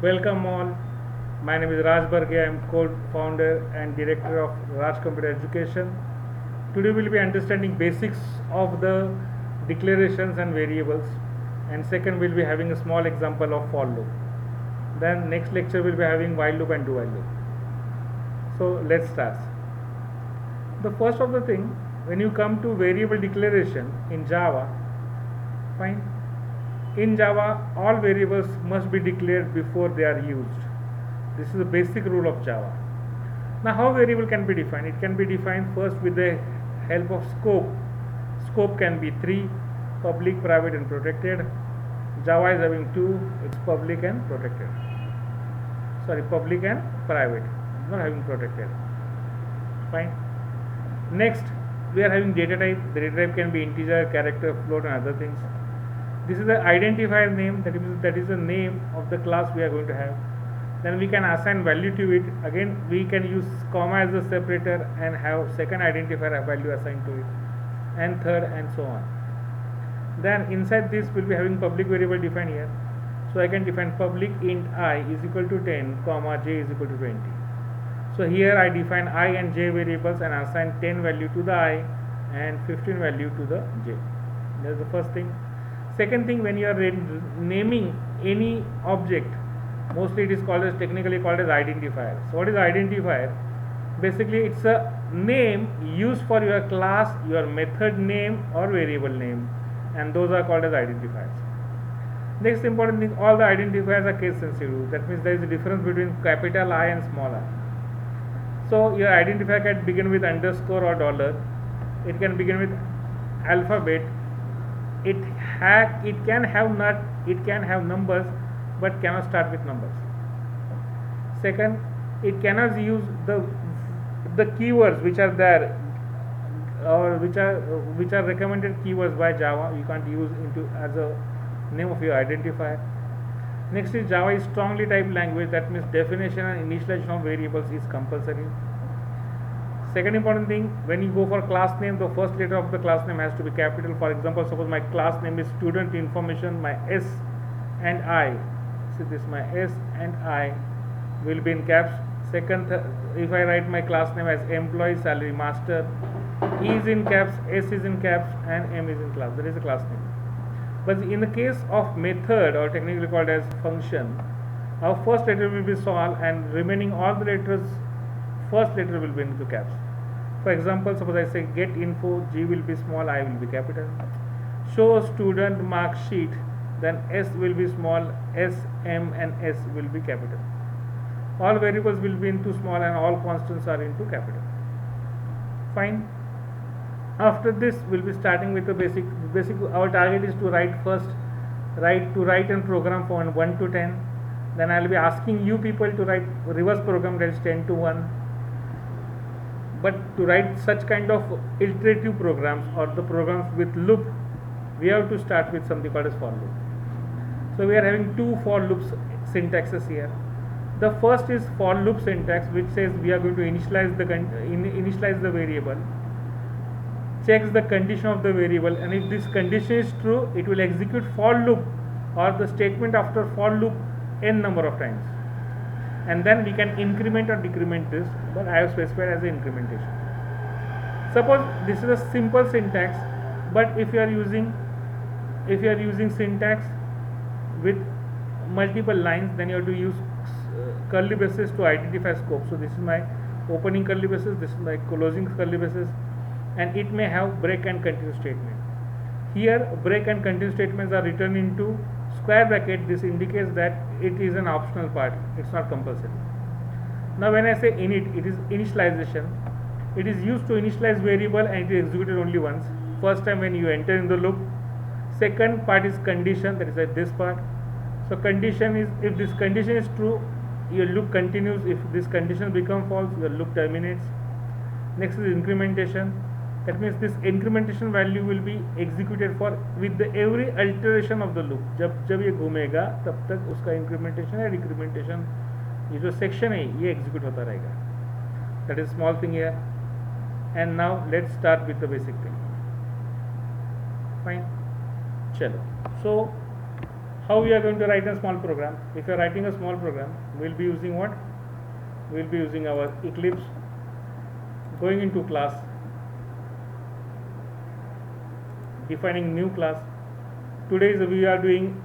Welcome all. My name is Raj Barge. I am co-founder and director of Raj Computer Education. Today we will be understanding basics of the declarations and variables. And second we will be having a small example of for loop. Then next lecture we will be having while loop and do while loop. So let's start. The first of the thing, when you come to variable declaration in Java, fine. In Java, all variables must be declared before they are used. This is the basic rule of Java. Now, how variable can be defined? It can be defined first with the help of scope. Scope can be 3, public, private and protected. Java is having 2, it's public and protected. Sorry, public and private, not having protected. Fine. Next, we are having data type. The data type can be integer, character, float and other things. This is the identifier name, that is the name of the class we are going to have. Then we can assign value to it. Again, we can use comma as a separator and have second identifier value assigned to it, and third and so on. Then inside this we'll be having public variable defined here. So I can define public int I is equal to 10, comma j is equal to 20. So here I define I and j variables and assign 10 value to the I and 15 value to the j. That's the first thing. Second thing, when you are naming any object, mostly it is technically called as identifier. So what is identifier? Basically it's a name used for your class, your method name or variable name, and those are called as identifiers. Next important thing, all the identifiers are case sensitive. That means there is a difference between capital I and small I. So your identifier can begin with underscore or dollar. It can begin with alphabet. It can have numbers, but cannot start with numbers. Second, it cannot use the keywords which are there or which are recommended keywords by Java. You can't use into as a name of your identifier. Next is Java is strongly typed language. That means definition and initialization of variables is compulsory. Second important thing, when you go for class name, the first letter of the class name has to be capital. For example, suppose my class name is student information, my S and I. See this, my S and I will be in caps. Second, if I write my class name as employee salary master, E is in caps, S is in caps and M is in class. That is a class name. But in the case of method, or technically called as function, our first letter will be small and remaining all the letters, first letter will be into caps. For example, suppose I say get info, G will be small, I will be capital. Show student mark sheet, then S will be small, S, M and S will be capital. All variables will be into small and all constants are into capital. Fine. After this, we'll be starting with the basic. Our target is to write and program from 1 to 10. Then I'll be asking you people to write reverse program, that is 10 to 1. But to write such kind of iterative programs or the programs with loop, we have to start with something called as for loop. So we are having two for loops syntaxes here. The first is for loop syntax, which says we are going to initialize the variable, checks the condition of the variable, and if this condition is true, it will execute for loop or the statement after for loop n number of times, and then we can increment or decrement this, but I have specified as an incrementation. Suppose this is a simple syntax, but if you are using syntax with multiple lines, then you have to use curly braces to identify scope. So this is my opening curly braces, this is my closing curly braces, and it may have break and continue statement. Here break and continue statements are written into square bracket. This indicates that it is an optional part, it's not compulsory. Now when I say init, it is initialization. It is used to initialize variable and it is executed only once. First time when you enter in the loop. Second part is condition, that is like this part. So condition is, if this condition is true, your loop continues. If this condition becomes false, your loop terminates. Next is incrementation. That means this incrementation value will be executed for with the every alteration of the loop. जब ये घूमेगा तब तक उसका incrementation या decrementation, ये जो section है ये execute होता रहेगा. That is small thing here. And now let's start with the basic thing. Fine. चलो. So How we are going to write a small program? If you are writing a small program, we will be using what? We will be using our Eclipse, going into class, defining new class. Today we are doing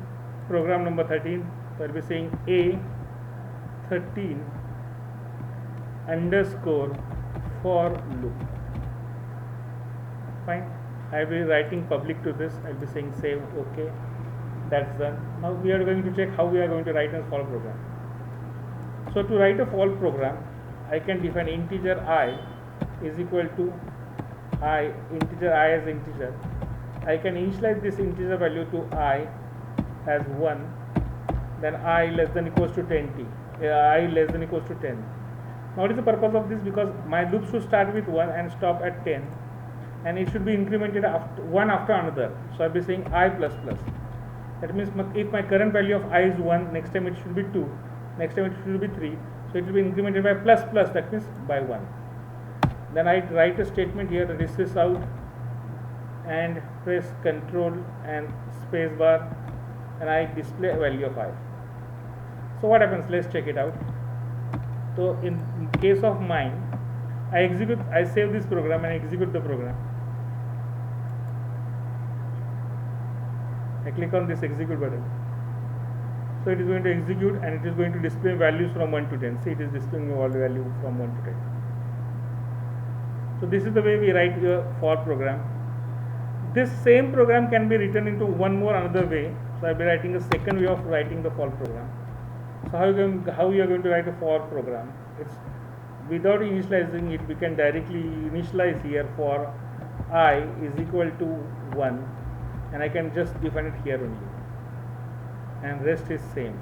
program number 13, so I will be saying A13 underscore for loop. Fine. I will be writing public to this. I will be saying save. Okay, that's done. Now we are going to check how we are going to write a for program. So to write a for program, I can define integer I is equal to I, integer I as integer. I can initialize this integer value to I as 1, then I less than equals to 10t, I less than equals to 10. Now what is the purpose of this? Because my loop should start with 1 and stop at 10, and it should be incremented after one after another. So I will be saying I plus plus. That means if my current value of I is 1, next time it should be 2, next time it should be 3, so it will be incremented by plus plus, that means by 1. Then I write a statement here that is this out and press Ctrl and space bar, and I display a value of I. So what happens? Let's check it out. So in case of mine, I save this program and execute the program. I click on this execute button. So it is going to execute and it is going to display values from 1 to 10. See, it is displaying all the value from 1 to 10. So this is the way we write a for program. This same program can be written into another way. So I will be writing a second way of writing the for program. So how you are going to write a for program? It's without initializing it, we can directly initialize here for I is equal to 1, and I can just define it here only, and rest is same.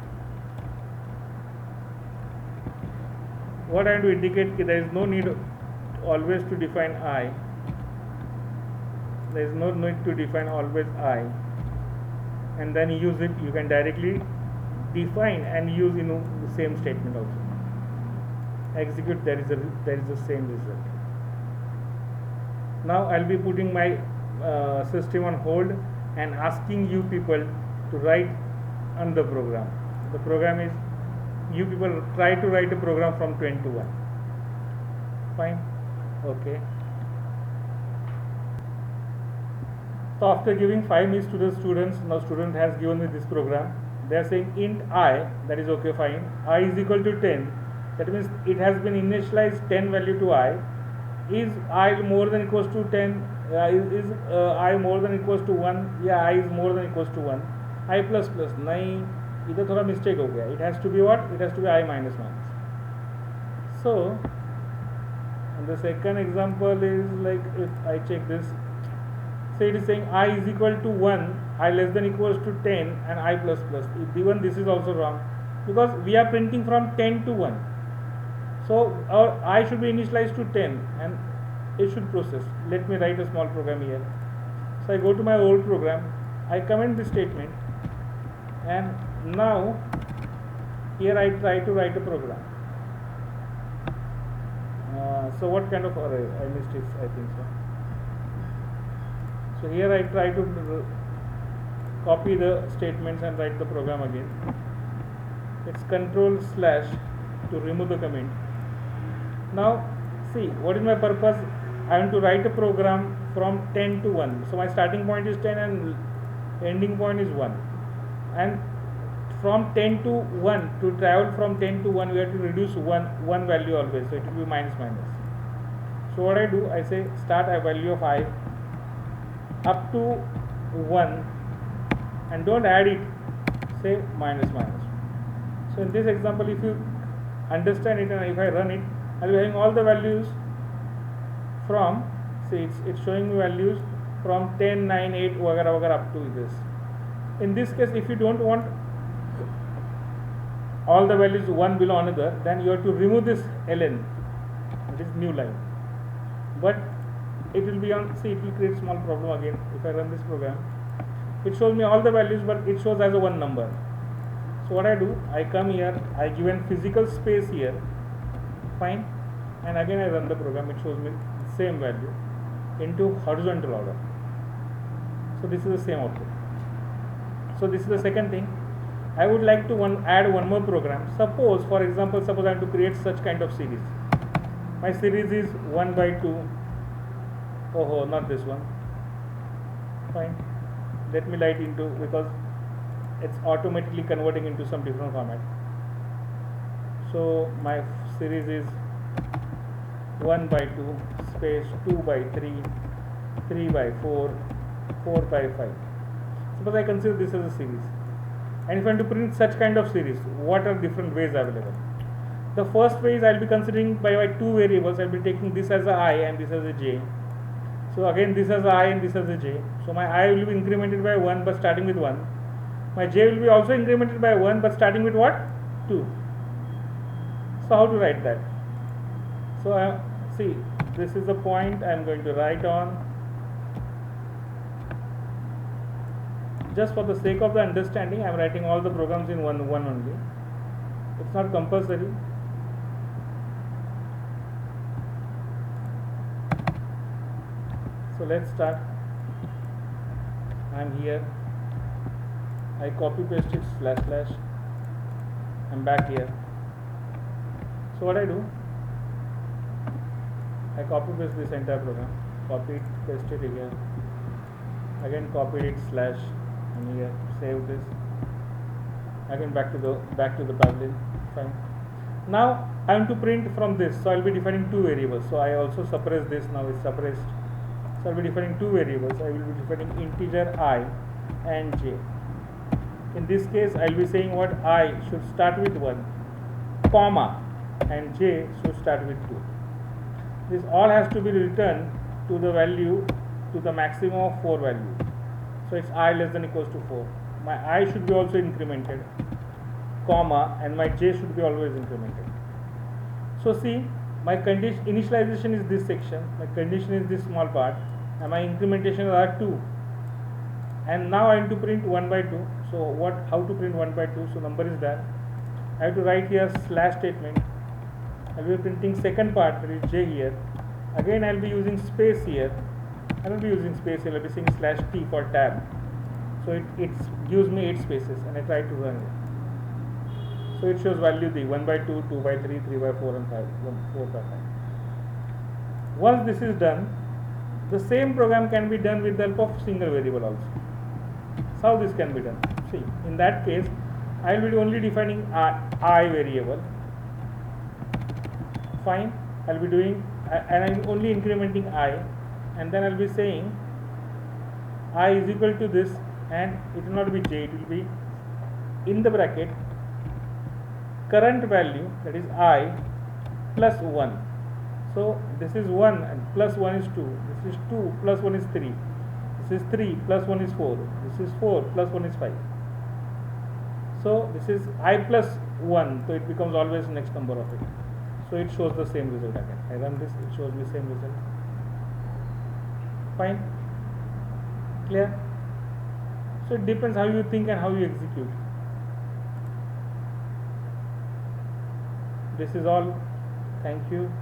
What I am to indicate that there is no need always to define I. There is no need to define always I and then use it. You can directly define and use the same statement also. Execute, there is the same result. Now I will be putting my system on hold and asking you people to write on the program. The program is, you people try to write a program from 10 to 1. Fine. Okay. So after giving 5 minutes to the students, now student has given me this program. They are saying int I, that is okay, fine. I is equal to 10. That means it has been initialized 10 value to I. Is I more than equals to 10? Is I more than equals to 1? Yeah, I is more than equals to 1. I plus plus. नहीं, इधर थोड़ा mistake हो गया. It has to be what? It has to be I minus minus. So, and the second example is like if I check this. So it is saying I is equal to 1, I less than equals to 10, and I plus plus. Even this is also wrong, because we are printing from 10 to 1. So our I should be initialized to 10 and it should process. Let me write a small program here. So I go to my old program, I comment this statement, and now here I try to write a program. So what kind of array? I missed it, I think so. So here I try to copy the statements and write the program again. It's Ctrl / to remove the comment. Now see, what is my purpose? I want to write a program from 10 to 1. So my starting point is 10 and ending point is 1. And from 10 to 1, to travel from 10 to 1, we have to reduce one value always. So it will be minus minus. So what I do, I say start a value of I up to 1 and don't add it, say minus minus. So in this example, if you understand it and if I run it, I will be having all the values from, see, it's showing me values from 10, 9, 8 whatever up to this. In this case, if you don't want all the values one below another, then you have to remove this ln, it is new line. But it will be on, see, it will create small problem again. If I run this program, it shows me all the values, but it shows as a one number. So what I do, I come here, I give a physical space here, fine, and again I run the program. It shows me the same value into horizontal order. So this is the same output. So this is the second thing. I would like to add one more program. Suppose, for example, suppose I am to create such kind of series. My series is 1 by 2. Oh, not this one. Fine. Let me light into, because it's automatically converting into some different format. So my series is 1 by 2 space 2 by 3, 3 by 4, 4 by 5. Suppose I consider this as a series. And if I want to print such kind of series, what are different ways available? The first way is I will be considering by two variables. I will be taking this as a I and this as a j. So again this as a I and this as a j. So my I will be incremented by 1 but starting with 1. My j will be also incremented by 1 but starting with what? 2. So how to write that? So see, this is the point I am going to write on. Just for the sake of the understanding, I am writing all the programs in one only. It's not compulsory. So let's start. I am here. I copy paste it // I'm back here. So what I do, I copy paste this entire program, copy it, paste it again, copy it / and here, save this, again back to the Pavlin. Fine. Now I am to print from this, so I will be defining two variables. So I also suppress this. Now it's suppressed. So I will be defining two variables. I will be defining integer I and j. In this case, I will be saying what I should start with 1, comma, and j should start with 2. This all has to be returned to the value, to the maximum of 4 value. So it's I less than equals to 4. My I should be also incremented, comma, and my j should be always incremented. So see, my initialization is this section, my condition is this small part, and my incrementation are 2. And now I am to print 1 by 2. So how to print 1 by 2? So number is there. I have to write here / statement. I will be printing second part, that is j here. Again I will be using space here. I will be using space here. I will be saying /t for tab. So it gives me 8 spaces, and I try to run it. So it shows value the 1 by 2, 2 by 3, 3 by 4, and 4 by 5. Once this is done, the same program can be done with the help of single variable also. So how this can be done? See, in that case, I will be only defining I variable. Fine, I will be doing, and I am only incrementing I, and then I will be saying I is equal to this, and it will not be j, it will be in the bracket current value, that is I, plus 1. So this is 1 and plus 1 is 2, this is 2 plus 1 is 3, this is 3 plus 1 is 4, this is 4 plus 1 is 5. So this is I plus 1, so it becomes always next number of it. So it shows the same result again. I run this, it shows me same result. Fine. Clear? So it depends how you think and how you execute. This is all. Thank you.